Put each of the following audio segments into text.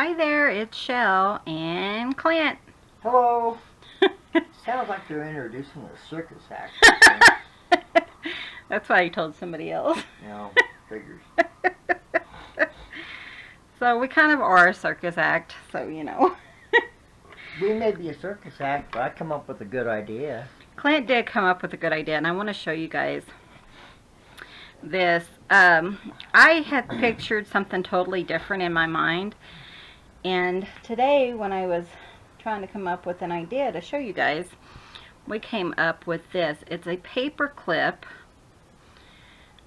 Hi there, it's Shell and Clint. Hello. Sounds like they're introducing a circus act or something. That's why I told somebody else. Figures. So we kind of are a circus act, so. We may be a circus act, but I come up with a good idea. Clint did come up with a good idea, and I want to show you guys this. I had pictured something totally different in my mind, and today when I was trying to come up with an idea to show you guys, we came up with this. It's a paper clip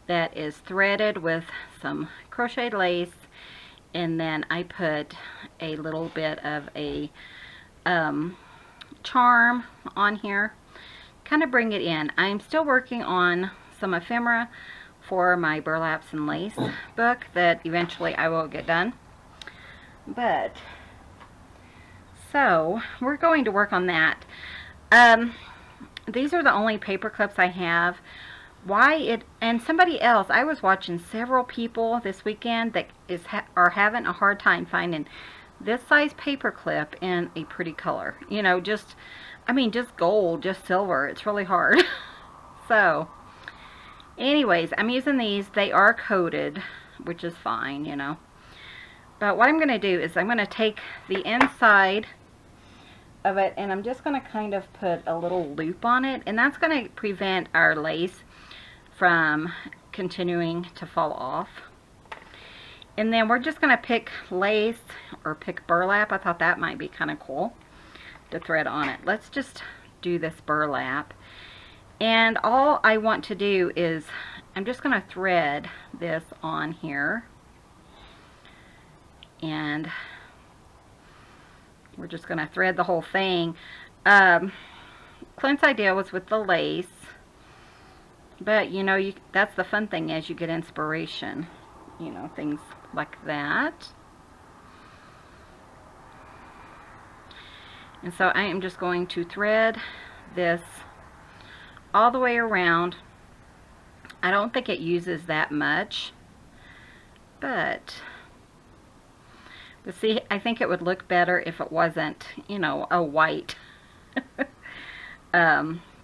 that is threaded with some crocheted lace, and then I put a little bit of a charm on here, kind of bring it in. I'm still working on some ephemera for my Burlaps and Lace book that eventually I will get done. But so we're going to work on that. These are the only paper clips I have. And somebody else, I was watching several people this weekend that are having a hard time finding this size paper clip in a pretty color. Just gold, just silver. It's really hard. So anyways, I'm using these. They are coated, which is fine, But what I'm going to do is I'm going to take the inside of it, and I'm just going to kind of put a little loop on it, and that's going to prevent our lace from continuing to fall off. And then we're just going to pick lace or pick burlap. I thought that might be kind of cool to thread on it. Let's just do this burlap. And all I want to do is I'm just going to thread this on here. And we're just going to thread the whole thing. Clint's idea was with the lace. But, that's the fun thing is you get inspiration. Things like that. And so I am just going to thread this all the way around. I don't think it uses that much. But see, I think it would look better if it wasn't, a white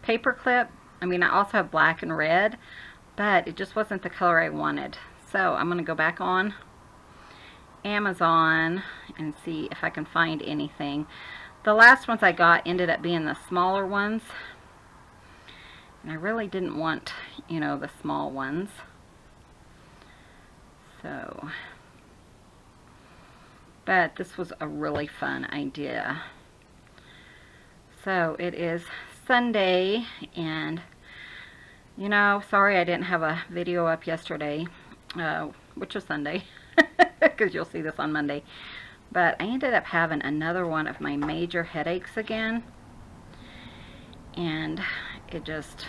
paper clip. I also have black and red, but it just wasn't the color I wanted. So I'm going to go back on Amazon and see if I can find anything. The last ones I got ended up being the smaller ones. And I really didn't want, the small ones. So, but this was a really fun idea. So it is Sunday, and sorry I didn't have a video up yesterday, which was Sunday, because you'll see this on Monday. But I ended up having another one of my major headaches again, and it just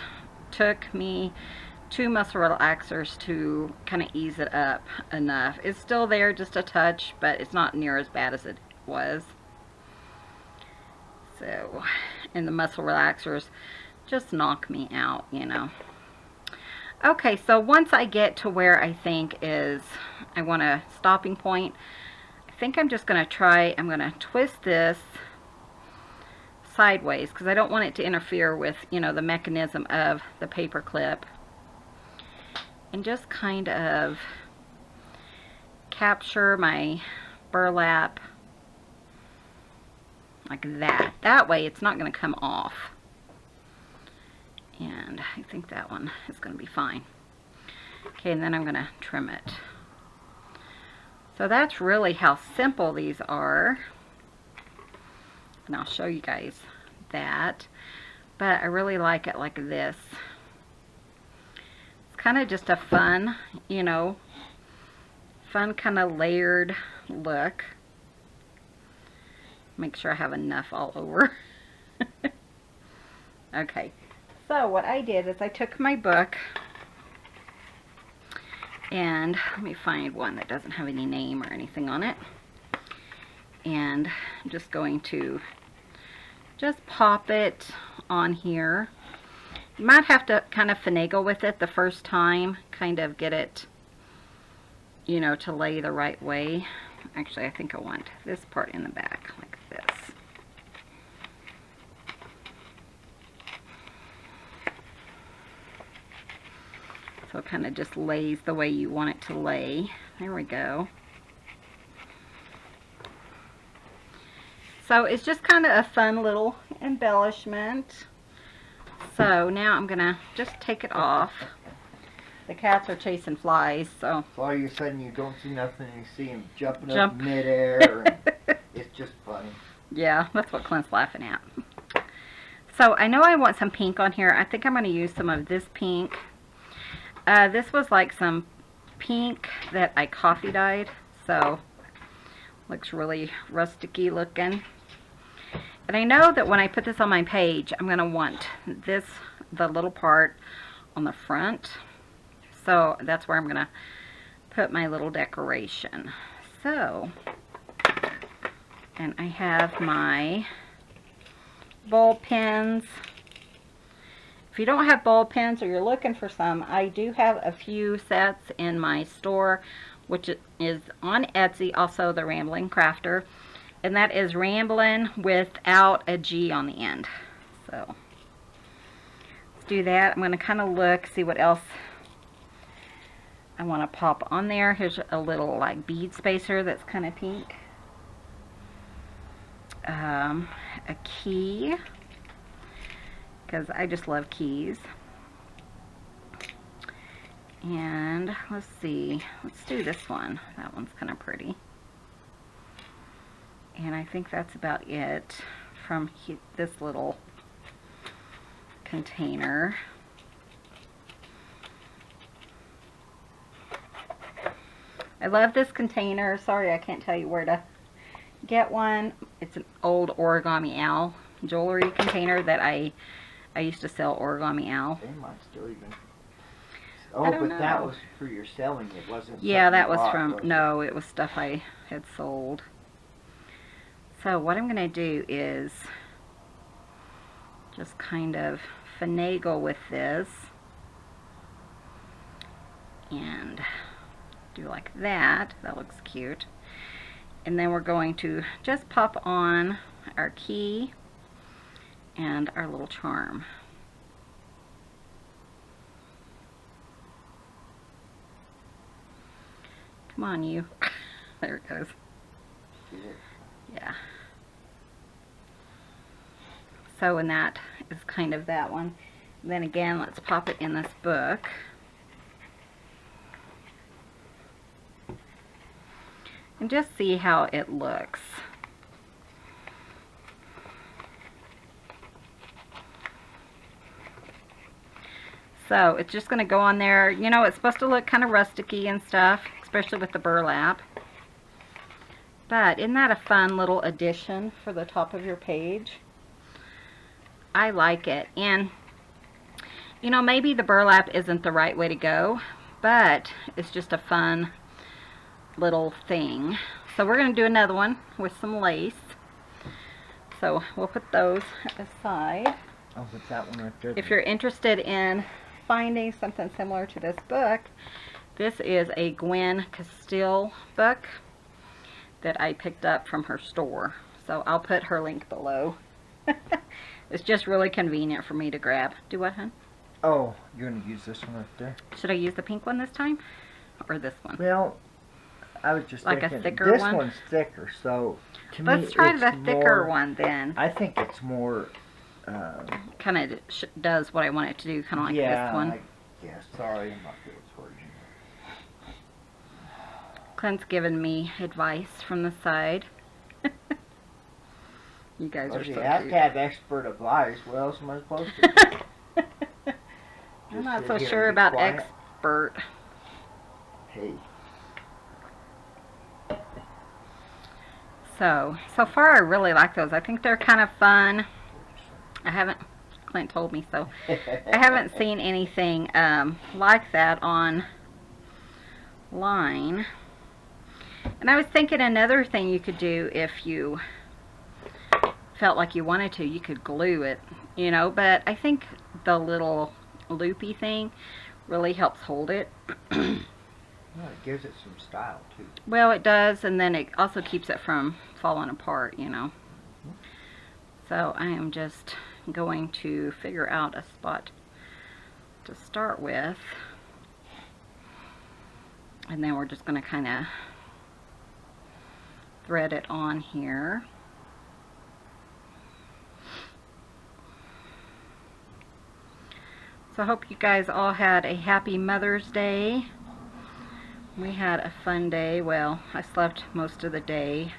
took me 2 muscle relaxers to kind of ease it up enough. It's still there, just a touch, but it's not near as bad as it was. So, and the muscle relaxers just knock me out, Okay, so once I get to where I think I want a stopping point, I think I'm just going to I'm going to twist this sideways because I don't want it to interfere with, the mechanism of the paper clip. And just kind of capture my burlap like that. That way it's not going to come off. And I think that one is going to be fine. Okay, and then I'm going to trim it. So that's really how simple these are. And I'll show you guys that. But I really like it like this. It's kind of just a fun, fun kind of layered look. Make sure I have enough all over. Okay. So what I did is I took my book, and let me find one that doesn't have any name or anything on it. And I'm just going to just pop it on here. You might have to kind of finagle with it the first time, kind of get it, to lay the right way. Actually, I think I want this part in the back, like this. So it kind of just lays the way you want it to lay. There we go. So it's just kind of a fun little embellishment. So now I'm going to just take it off. The cats are chasing flies, so. So all of a sudden you don't see nothing, and you see him jumping up midair. And it's just funny. Yeah, that's what Clint's laughing at. So I know I want some pink on here. I think I'm going to use some of this pink. This was like some pink that I coffee dyed, so looks really rusticy looking. And I know that when I put this on my page, I'm going to want this, the little part on the front. So that's where I'm going to put my little decoration. So, and I have my ball pens. If you don't have ball pens or you're looking for some, I do have a few sets in my store, which is on Etsy, also the Rambling Crafter. And that is Ramblin' without a G on the end. So, let's do that. I'm going to kind of look, see what else I want to pop on there. Here's a little like bead spacer that's kind of pink. A key, because I just love keys. And let's see, let's do this one. That one's kind of pretty. And I think that's about it from this little container. I love this container. Sorry, I can't tell you where to get one. It's an old Origami Owl jewelry container that I used to sell Origami Owl. They might still even. Oh, but that was for your selling. It wasn't. Yeah, that was from. No, it was stuff I had sold. So what I'm going to do is just kind of finagle with this and do like that. That looks cute. And then we're going to just pop on our key and our little charm. Come on, you. There it goes. Yeah. So, and that is kind of that one. And then again, let's pop it in this book. And just see how it looks. So it's just going to go on there. You know, it's supposed to look kind of rusticy and stuff, especially with the burlap. But isn't that a fun little addition for the top of your page? I like it. And, you know, maybe the burlap isn't the right way to go, but it's just a fun little thing. So we're going to do another one with some lace. So we'll put those aside. I'll put that one right there. If you're interested in finding something similar to this book, this is a Gwen Castile book that I picked up from her store. So I'll put her link below. It's just really convenient for me to grab. Do what, hon? Oh, you're going to use this one right there? Should I use the pink one this time? Or this one? Well, I was just like thinking, a thicker this one? One's thicker, so to me Let's try it's the thicker more, one then. I think it's more... kind of does what I want it to do, kind of like this one. Yeah, sorry, I'm not good at words. Clint's given me advice from the side. You guys are so You cute. have to have expert advice. What else am I supposed to do? I'm not so sure about expert. Hey. So far I really like those. I think they're kind of fun. I haven't, Clint told me so. I haven't seen anything like that online. And I was thinking another thing you could do if you felt like you wanted to, you could glue it, you know, but I think the little loopy thing really helps hold it. Well, it gives it some style, too. Well, it does, and then it also keeps it from falling apart, you know. So I am just going to figure out a spot to start with. And then we're just going to kind of thread it on here. So I hope you guys all had a happy Mother's Day. We had a fun day. Well, I slept most of the day.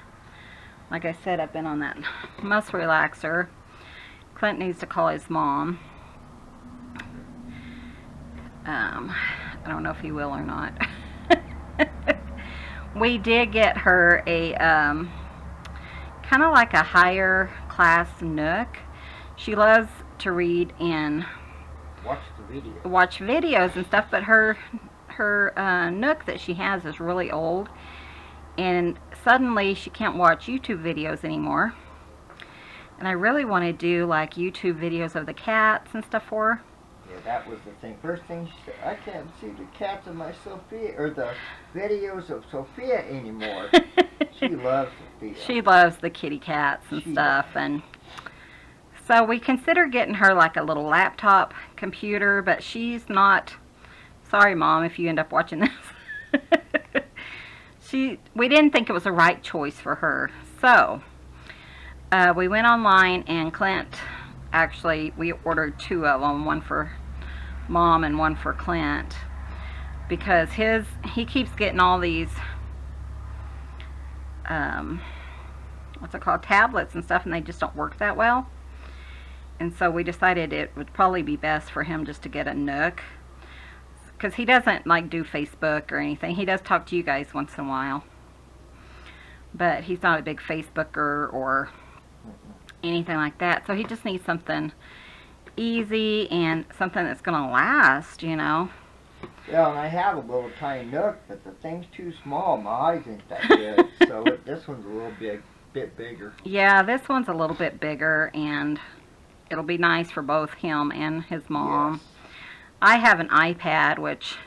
Like I said, I've been on that muscle relaxer. Clint needs to call his mom. I don't know if he will or not. We did get her a kind of like a higher class nook. She loves to read and watch videos and stuff, but her nook that she has is really old, and suddenly she can't watch YouTube videos anymore. And I really want to do like YouTube videos of the cats and stuff for her. Yeah, that was the thing. First thing she said, I can't see the cats of my Sophia, or the videos of Sophia anymore. She loves Sophia. She loves the kitty cats and stuff. And so we consider getting her like a little laptop computer, but she's not. Sorry, Mom, if you end up watching this. We didn't think it was the right choice for her. So we went online, and Clint, actually, we ordered 2 of them, one for Mom and one for Clint, because he keeps getting all these what's it called, tablets and stuff, and they just don't work that well. And so we decided it would probably be best for him just to get a Nook, because he doesn't like do Facebook or anything. He does talk to you guys once in a while, but he's not a big Facebooker or anything like that. So he just needs something easy and something that's going to last, you know. Yeah, and I have a little tiny Nook, but the thing's too small. My eyes ain't that good. So this one's a little bit bigger. Yeah, this one's a little bit bigger, and it'll be nice for both him and his mom. Yes. I have an iPad, which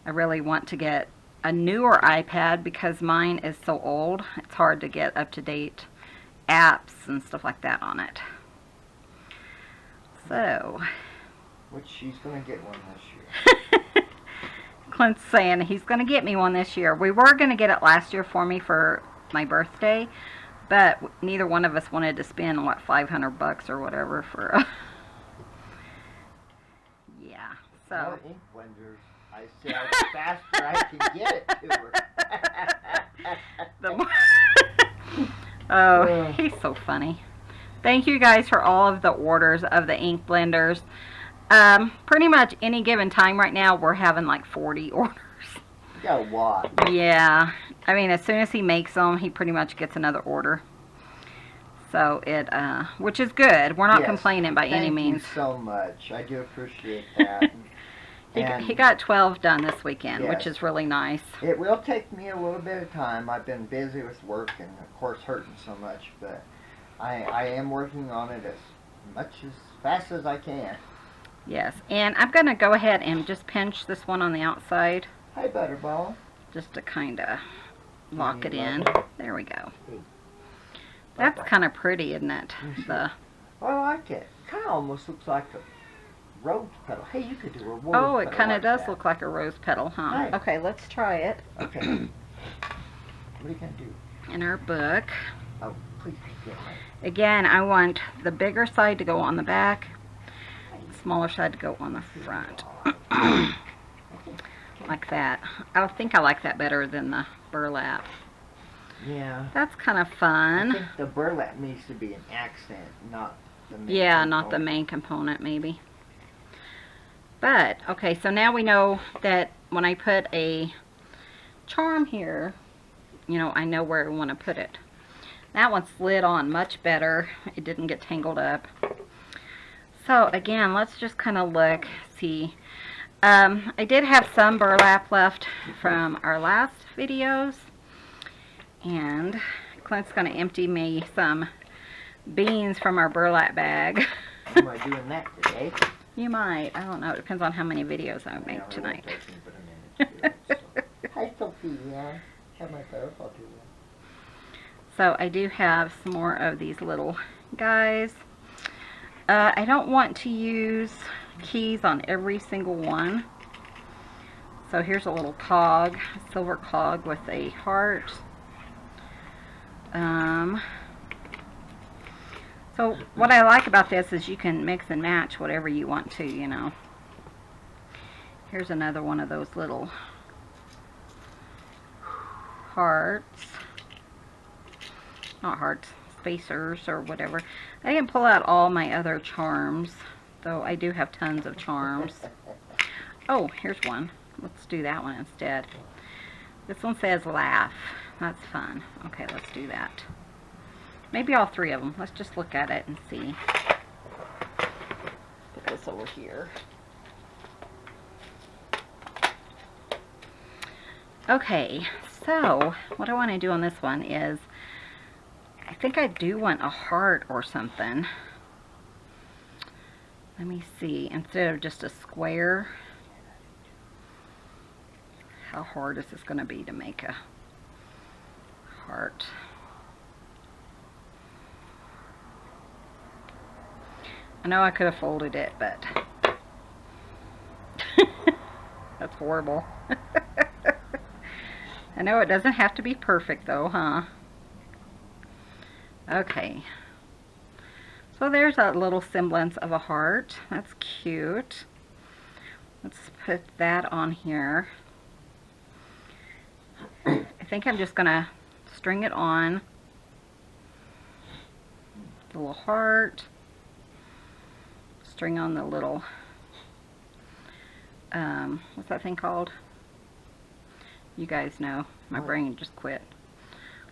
I really want to get a newer iPad because mine is so old. It's hard to get up-to-date apps and stuff like that on it. So, which she's going to get one this year. Clint's saying he's going to get me one this year. We were going to get it last year for me for my birthday, but neither one of us wanted to spend, what, $500 or whatever for a... Yeah, so... Well, ink blenders, I say the faster I can get it to her. Oh, he's so funny. Thank you guys for all of the orders of the ink blenders. Pretty much any given time right now, we're having like 40 orders. You got a lot. Yeah. I mean, as soon as he makes them, he pretty much gets another order. So which is good. We're not complaining by any means. Thank you so much. I do appreciate that. He got 12 done this weekend, which is really nice. It will take me a little bit of time. I've been busy with work and, of course, hurting so much, but I am working on it as fast as I can. Yes, and I'm going to go ahead and just pinch this one on the outside. Hi, Butterball. Just to kind of lock it in. There we go. That's kind of pretty, isn't it? I like it. Kind of almost looks like a rose petal. Hey, you could do a rose petal. Oh, it kind of does look like a rose petal, huh? Hi. Okay, let's try it. Okay. What are you going to do? In our book. Oh, please get it. Again, I want the bigger side to go on the back, the smaller side to go on the front. Like that. I think I like that better than the burlap. Yeah. That's kind of fun. I think the burlap needs to be an accent, not the main component. Not the main component, maybe. But, okay, so now we know that when I put a charm here, you know, I know where I want to put it. That one slid on much better. It didn't get tangled up. So, again, let's just kind of look, see. I did have some burlap left from our last videos. And Clint's going to empty me some beans from our burlap bag. Am I doing that today? You might. I don't know. It depends on how many videos I make tonight. see, yeah. Have myself, I'll do that. So I do have some more of these little guys. I don't want to use keys on every single one. So here's a little cog, a silver cog with a heart. So what I like about this is you can mix and match whatever you want to, you know. Here's another one of those little hearts. Not hearts, spacers or whatever. I didn't pull out all my other charms, though I do have tons of charms. Oh, here's one. Let's do that one instead. This one says laugh. That's fun. Okay, let's do that. Maybe all three of them. Let's just look at it and see. Put this over here. Okay, so what I want to do on this one is, I think I do want a heart or something. Let me see. Instead of just a square. How hard is this going to be to make a heart? I know I could have folded it, but that's horrible. I know it doesn't have to be perfect though, huh? Okay. So there's a little semblance of a heart. That's cute. Let's put that on here. I think I'm just gonna string it on. The little heart. String on the little, what's that thing called? You guys know. My brain just quit.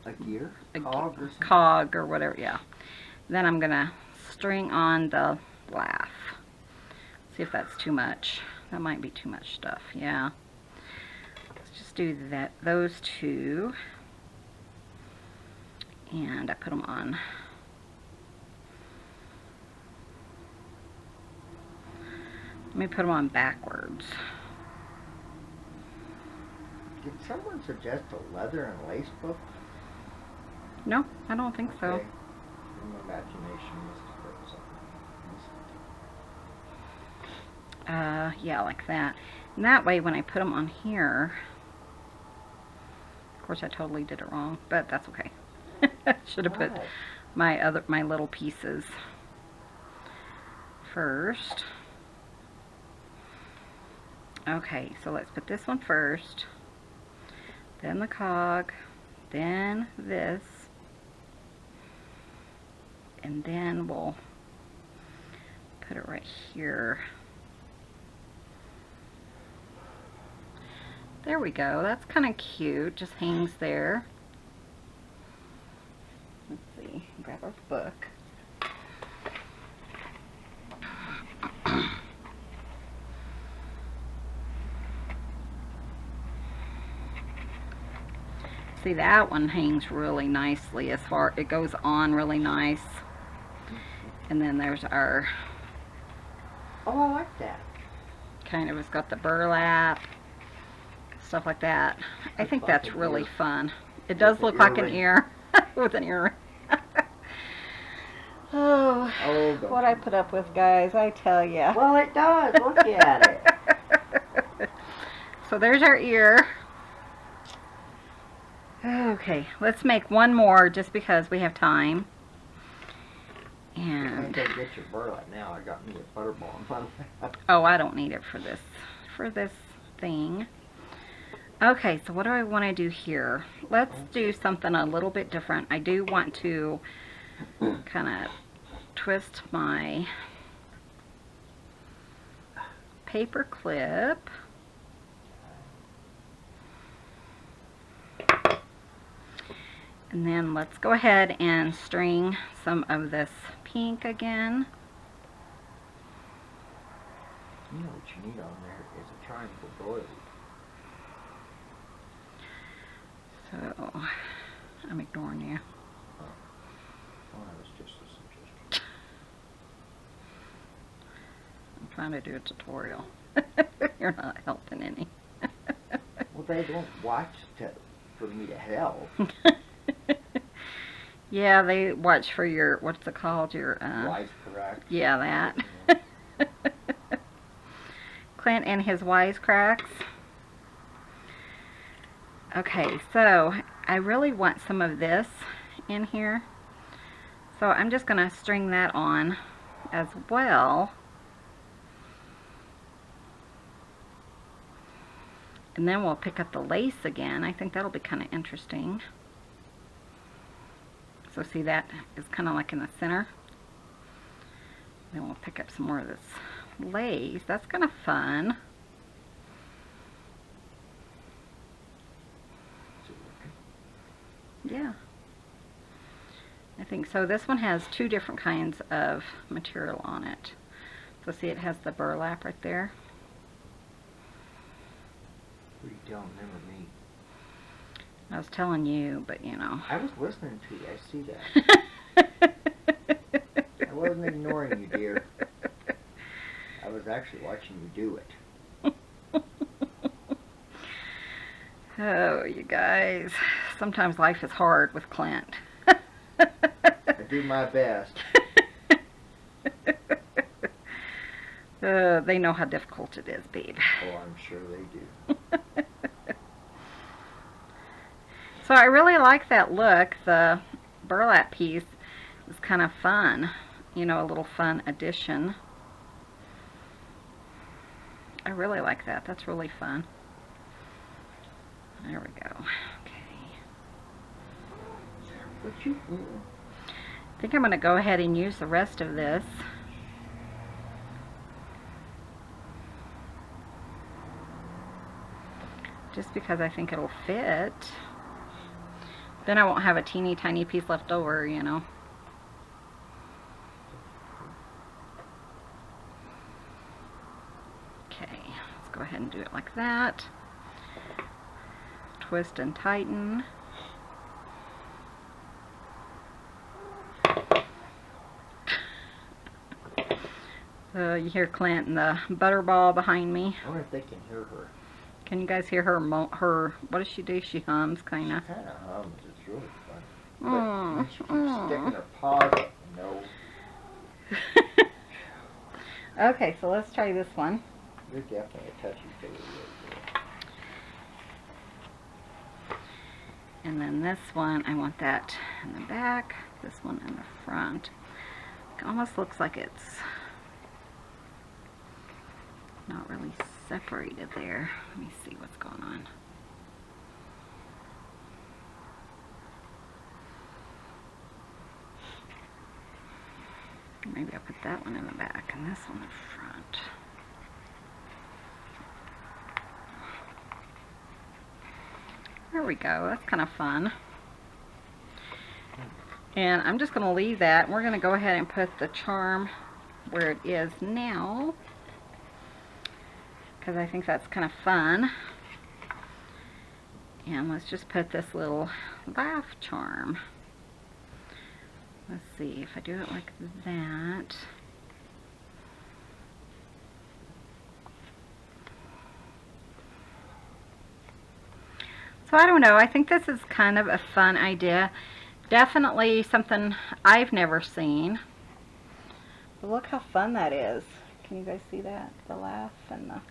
A gear? A cog or something? Cog or whatever, yeah. Then I'm gonna string on the laugh. See if that's too much. That might be too much stuff, yeah. Let's just do that, those two. And I put them on. Let me put them on backwards. Did someone suggest a leather and lace book? No, I don't think so. Okay. My imagination must have something. Yeah, like that. And that way, when I put them on here, of course I totally did it wrong, but that's okay. Should have put my little pieces first. Okay, so let's put this one first, then the cog, then this, and then we'll put it right here. There we go. That's kind of cute. Just hangs there. Let's see. Grab our book. See, that one hangs really nicely as far, it goes on really nice. And then there's our, oh, I like that. Kind of, it's got the burlap, stuff like that. I think that's really fun. It does look like an ear with an earring. Oh, what I put up with, guys, I tell ya. Well, it does. Look at it. So there's our ear. Okay, let's make one more just because we have time. And I can't get your burlap now. I got me a butterball in front of me. oh, I don't need it for this thing. Okay, so what do I want to do here? Let's do something a little bit different. I do want to kind of twist my paper clip. And then let's go ahead and string some of this pink again. You know what you need on there is a triangle doily. So, I'm ignoring you. Oh, that was just a suggestion. I'm trying to do a tutorial. You're not helping any. Well, they don't watch for me to help. Yeah, they watch for your, what's it called? Your, Wise correct. yeah, that. Clint and his wisecracks. Okay, so I really want some of this in here. So I'm just going to string that on as well. And then we'll pick up the lace again. I think that'll be kind of interesting. So see, that is kind of like in the center. Then we'll pick up some more of this lace. That's kind of fun. Yeah. I think so. This one has two different kinds of material on it. So see, it has the burlap right there. You don't remember me. I was telling you, but you know. I was listening to you. I see that. I wasn't ignoring you, dear. I was actually watching you do it. Oh, you guys. Sometimes life is hard with Clint. I do my best. They know how difficult it is, babe. Oh, I'm sure they do. So I really like that look. The burlap piece is kind of fun. You know, a little fun addition. I really like that. That's really fun. There we go. Okay. What you? I think I'm going to go ahead and use the rest of this. Just because I think it'll fit. Then I won't have a teeny tiny piece left over, you know. Okay, let's go ahead and do it like that. Twist and tighten. You hear Clint and the butterball behind me. I wonder if they can hear her. Can you guys hear her? What does she do? She hums, kind of. She kind of hums. It's really fun. But when she keeps sticking her paws up, no. Okay, so let's try this one. You're definitely a touchy baby. And then this one, I want that in the back. This one in the front. It almost looks like it's not really separated there. Let me see what's going on. Maybe I'll put that one in the back and this one in front. There we go. That's kind of fun. And I'm just going to leave that. We're going to go ahead and put the charm where it is now, because I think that's kind of fun. And let's just put this little laugh charm. Let's see if I do it like that. So I don't know. I think this is kind of a fun idea. Definitely something I've never seen. But look how fun that is. Can you guys see that? The laugh and the...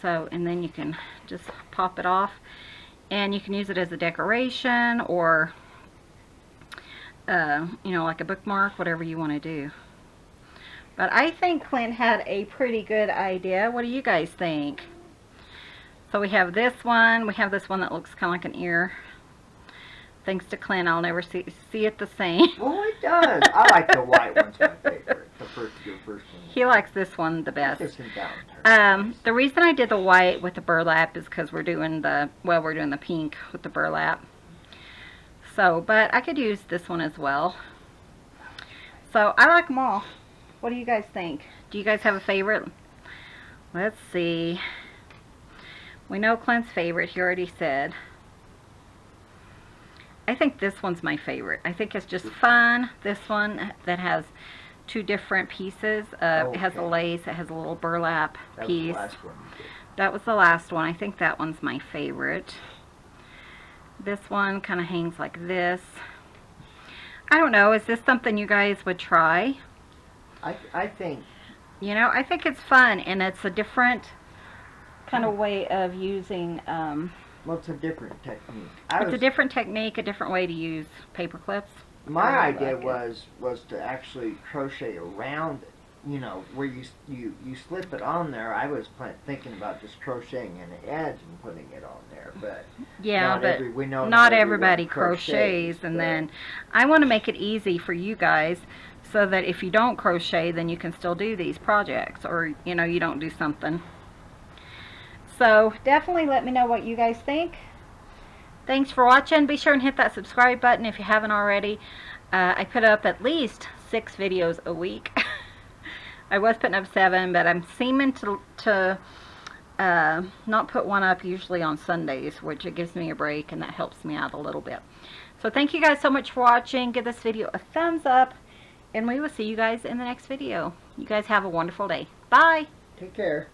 So, and then you can just pop it off. And you can use it as a decoration or, you know, like a bookmark, whatever you want to do. But I think Clint had a pretty good idea. What do you guys think? So we have this one. We have this one that looks kind of like an ear. Thanks to Clint, I'll never see it the same. Well, it does. I like the white one's my favorite. Your first one. He likes this one the best. It's in downturn. The reason I did the white with the burlap is because we're doing the pink with the burlap. So, but I could use this one as well. So I like them all. What do you guys think? Do you guys have a favorite? Let's see. We know Clint's favorite. He already said. I think this one's my favorite. I think it's just fun. This one that has two different pieces. It has a lace. It has a little burlap piece. That was the last one you did. That was the last one. I think that one's my favorite. This one kind of hangs like this. I don't know. Is this something you guys would try? I think. You know, I think it's fun, and it's a different kind of way of using. Well, it's a different technique. It's a different technique, a different way to use paper clips. My idea was to actually crochet around it. You know, where you slip it on there. I was thinking about just crocheting an edge and putting it on there, but yeah, not not everybody crochets, and then I want to make it easy for you guys, so that if you don't crochet, then you can still do these projects, or you know, you don't do something. So definitely let me know what you guys think. Thanks for watching. Be sure and hit that subscribe button if you haven't already. I put up at least 6 videos a week. I was putting up 7, but I'm seeming to not put one up usually on Sundays, which it gives me a break, and that helps me out a little bit. So thank you guys so much for watching. Give this video a thumbs up, and we will see you guys in the next video. You guys have a wonderful day. Bye. Take care.